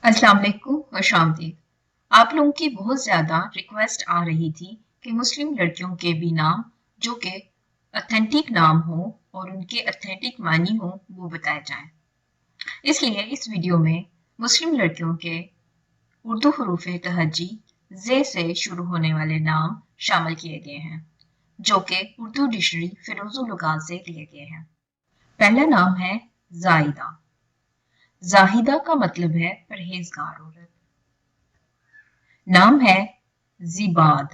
अस्सलाम वालेकुम, खुश आमदीद। आप लोगों की बहुत ज़्यादा रिक्वेस्ट आ रही थी कि मुस्लिम लड़कियों के भी नाम जो कि ऑथेंटिक नाम हो और उनके ऑथेंटिक मानी हो वो बताए जाएं। इसलिए इस वीडियो में मुस्लिम लड़कियों के उर्दू हरूफ तहज्जी जे से शुरू होने वाले नाम शामिल किए गए हैं जो कि उर्दू डिक्शनरी फिरोज़ुल लुगात से लिए गए हैं। पहला नाम है जाहिदा। जाहिदा का मतलब है परहेजगार औरत। नाम है जिबाद।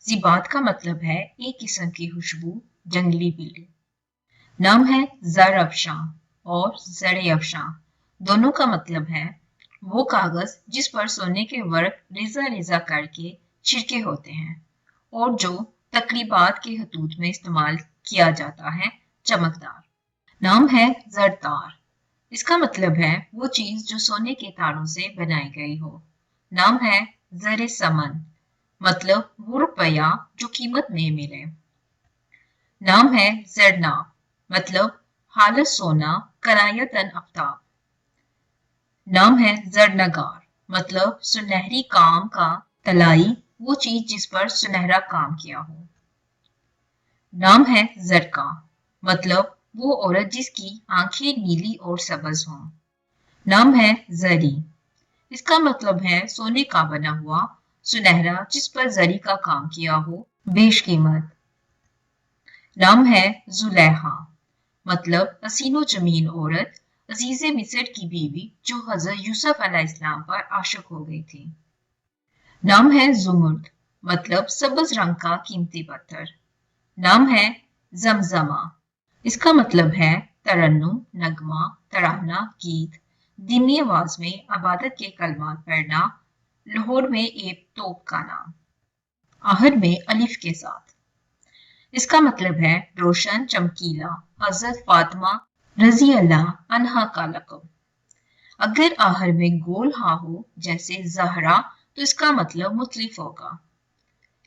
जिबाद का मतलब है एक किस्म की खुशबू, जंगली बिल्ली। नाम है जर अफशां और जरे अफशां, दोनों का मतलब है वो कागज जिस पर सोने के वर्क रेजा रेजा करके छिड़के होते हैं और जो तकरीबात के हदूद में इस्तेमाल किया जाता है, चमकदार। नाम है जरतार। इसका मतलब है वो चीज जो सोने के तारों से बनाई गई हो। नाम है जरे समन, मतलब वो रुपया जो कीमत में मिले। नाम है जरना, मतलब हालत सोना करायतन आफ्ताब। नाम है जरनगार, मतलब सुनहरी काम का तलाई, वो चीज जिस पर सुनहरा काम किया हो। नाम है जरका, मतलब वो औरत जिसकी आंखें नीली और सब्ज हों। नाम है जरी। इसका मतलब है सोने का बना हुआ सुनहरा जिस पर जरी का काम किया हो, बेशकीमत। नाम है जुलेहा, मतलब हसीनो जमीन औरत, अजीज मिस्र की बीवी जो हजरत यूसुफ अलैहिस्सलाम पर आशिक हो गई थी। नाम है जुमुर्द, मतलब सब्ज रंग का कीमती पत्थर। नाम है जमजमा। इसका मतलब है तरन्नुम, नगमा, तराना, गीत, धीमी आवाज में अबादत के कलमात पढ़ना। लाहौर में एक तोप का नाम, आहर में अलिफ के साथ। इसका मतलब है रोशन, चमकीला। हजरत फातिमा रजी अल्लाह अन्हा का लक़ब। अगर आहर में गोल हा हो जैसे जहरा तो इसका मतलब मुख्तलिफ होगा।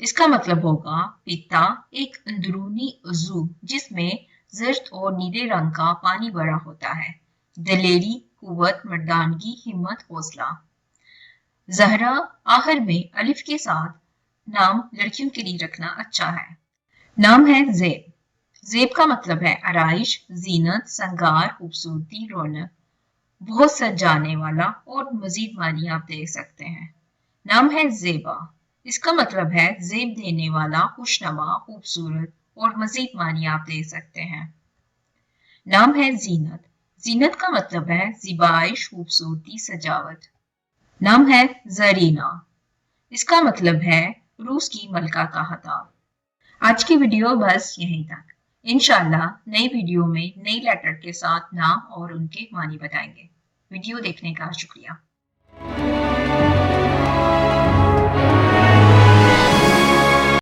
इसका मतलब होगा पिता, एक अंदरूनी उज़ू जिसमें जर्द और नीले रंग का पानी भरा होता है। दलेरी, कुव्वत, मर्दानगी, हिम्मत, हौसला। जहरा आहर में अलिफ के साथ नाम लड़कियों के लिए रखना अच्छा है। नाम है जेब। जेब का मतलब है आराइश, जीनत, संगार, खूबसूरती, रौनक। बहुत सज जाने वाला और मजीद मानी आप देख सकते हैं। नाम है जेबा। इसका मतलब है जेब देने वाला, खुशनमा, खूबसूरत और मजीद मानी आप देख सकते हैं। नाम है जीनत। जीनत का मतलब है ज़िबाइश, खूबसूरती, सजावट। नाम है जरीना। इसका मतलब है रूस की मलका का खिताब। आज की वीडियो बस यहीं तक। इंशाल्लाह नई वीडियो में नई लेटर के साथ नाम और उनके मानी बताएंगे। वीडियो देखने का शुक्रिया।